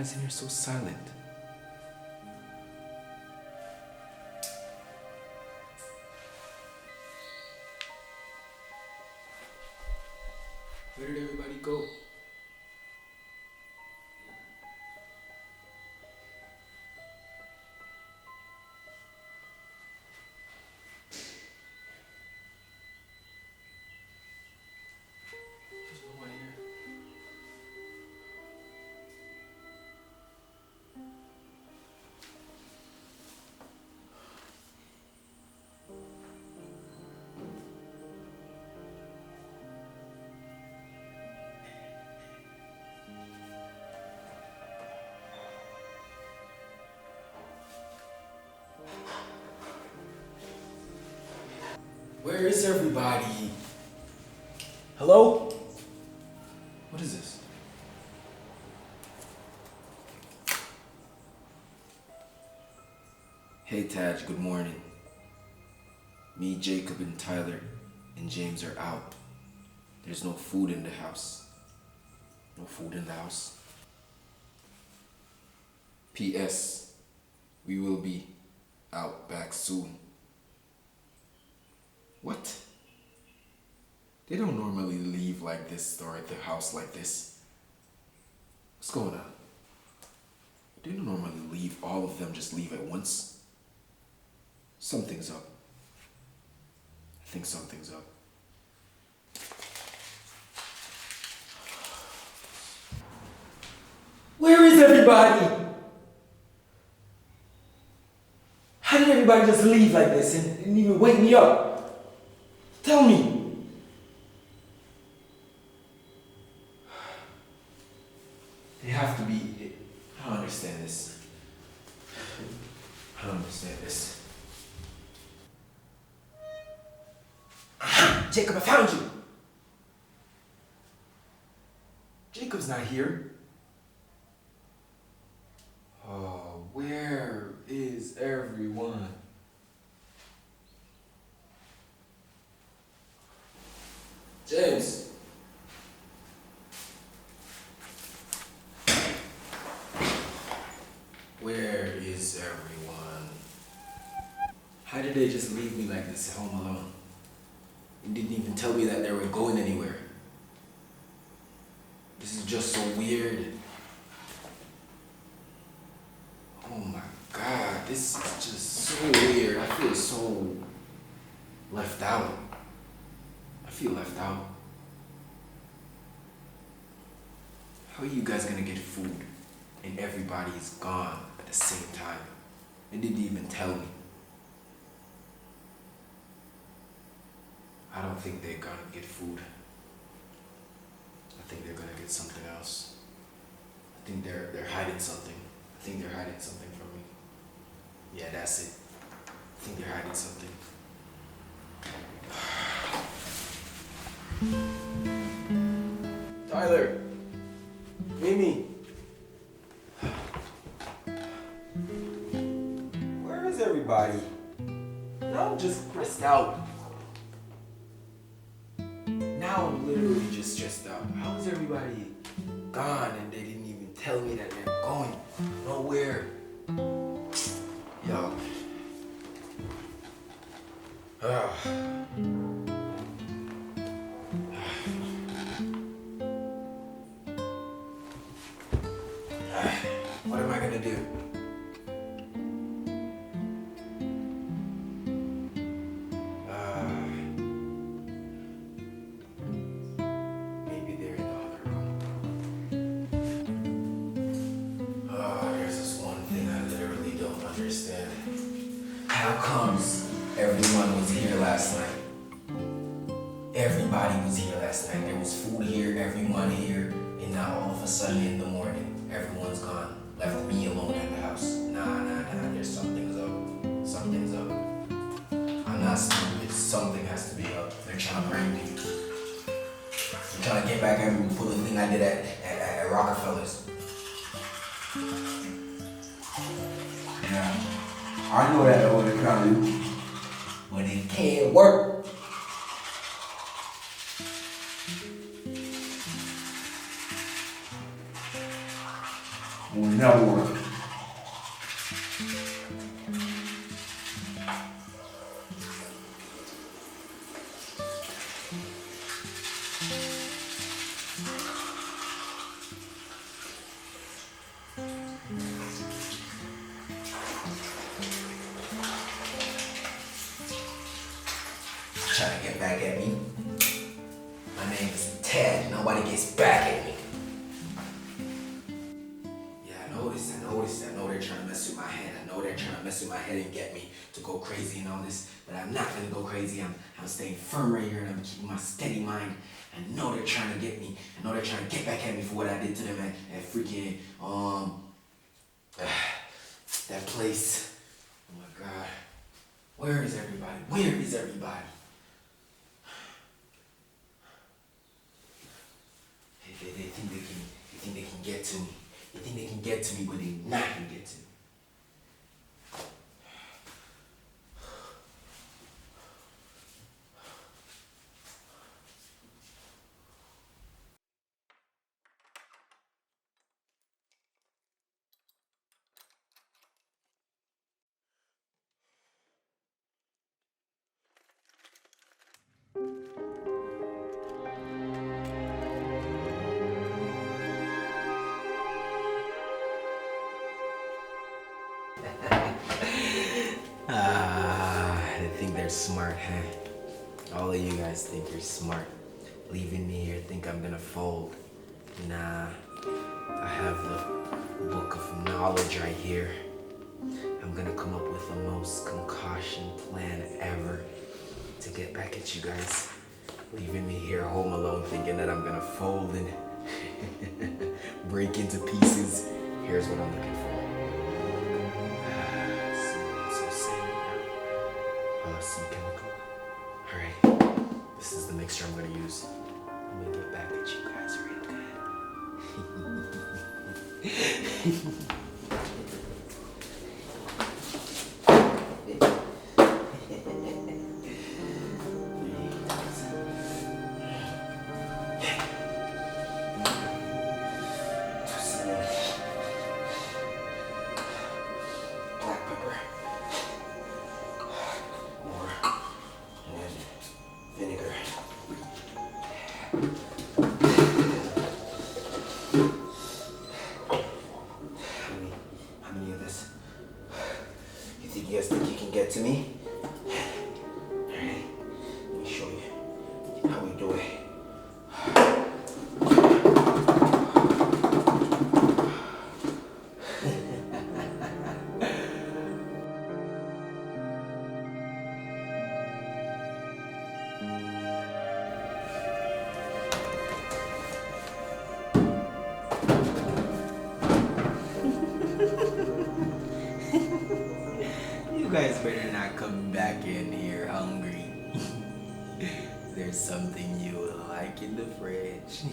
guys in here so silent? Where did everybody go? There's no one here. Where is everybody? Hello? What is this? Hey Taj, good morning. Me, Jacob, and Tyler, and James are out. There's no food in the house. No food in the house. P.S. We will be out back soon. What? They don't normally leave like this or at the house like this. What's going on? They don't normally leave, all of them just leave at once. Something's up. I think something's up. Where is everybody? How did everybody just leave like this and even wake me up? Tell me. They have to be. I don't understand this. I don't understand this. Jacob, I found you. Jacob's not here. Oh, where is everyone? James. Where is everyone? How did they just leave me like this at home alone? And didn't even tell me that they were going anywhere. This is just so weird. Oh my God, this is just so weird. I feel so left out. I feel left out. How are you guys gonna get food and everybody is gone at the same time? They didn't even tell me. I don't think they're gonna get food. I think they're gonna get something else. I think they're hiding something. I think they're hiding something from me. Yeah, that's it. I think they're hiding something. Tyler, Mimi, where is everybody? Now I'm just stressed out. Now I'm literally just stressed out. How is everybody gone and they didn't even tell me that they're going nowhere? Yo. What am I gonna do? Maybe they're in the other room. There's this one thing I literally don't understand. How comes everyone was here last night? Everybody was here last night. There was food here, everyone here, and now all of a sudden in the morning, everyone's gone. Left me alone at the house. Nah, there's something's up. Something's up. I'm not stupid. Something has to be up. They're trying to bring me. They're trying to get back at me for the thing I did at Rockefeller's. Yeah. I know that what they're trying to do. But it can't work. Well, have more. Trying to get back at me. My name is Ted. Nobody gets back at me. Yeah, I noticed. I know they're trying to mess with my head. I know they're trying to mess with my head and get me to go crazy and all this. But I'm not gonna go crazy. I'm staying firm right here and I'm keeping my steady mind. I know they're trying to get me. I know they're trying to get back at me for what I did to them at freaking that place. Oh my God. Where is everybody? Where is everybody? They think they can get to me. They think they can get to me, but they're not gonna get to me. They think they're smart, huh? All of you guys think you're smart. Leaving me here, think I'm gonna fold. Nah, I have the book of knowledge right here. I'm gonna come up with the most concoction plan ever to get back at you guys. Leaving me here home alone thinking that I'm gonna fold and break into pieces. Here's what I'm looking for. Sea chemical. Alright, this is the mixture I'm gonna use. I'm gonna get back at you guys real good. You guys think you can get to me? Alright, let me show you how we do it. You guys better not come back in here hungry. There's something you will like in the fridge.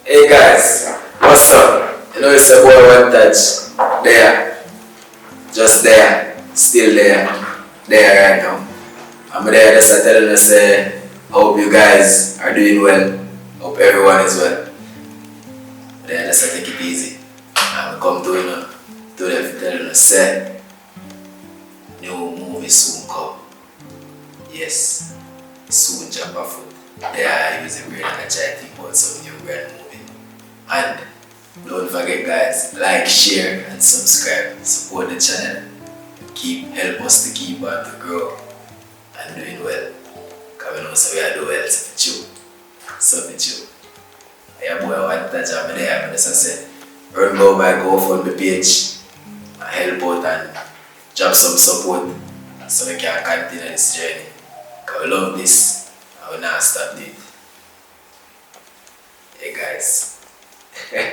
Hey guys, what's up? You know it's a boy Onetaj. There. Just there. Still there. There right now. I'm there just telling us hope you guys are doing well. Hope everyone is well. There just take it easy. I'm come to them telling us new movie soon come. Yes. Soon jump off foot. Yeah, I use a brain and I try to think about some new brand movie. And don't forget guys, like, share and subscribe. Support the channel. Help us to keep on to grow and doing well. Because we know so we are doing well so for you. Yeah boy, Onetaj, I'm there. I'm just say run go by GoFundMe page and help out and drop some support so we can continue this journey. Because we love this and we not stop it.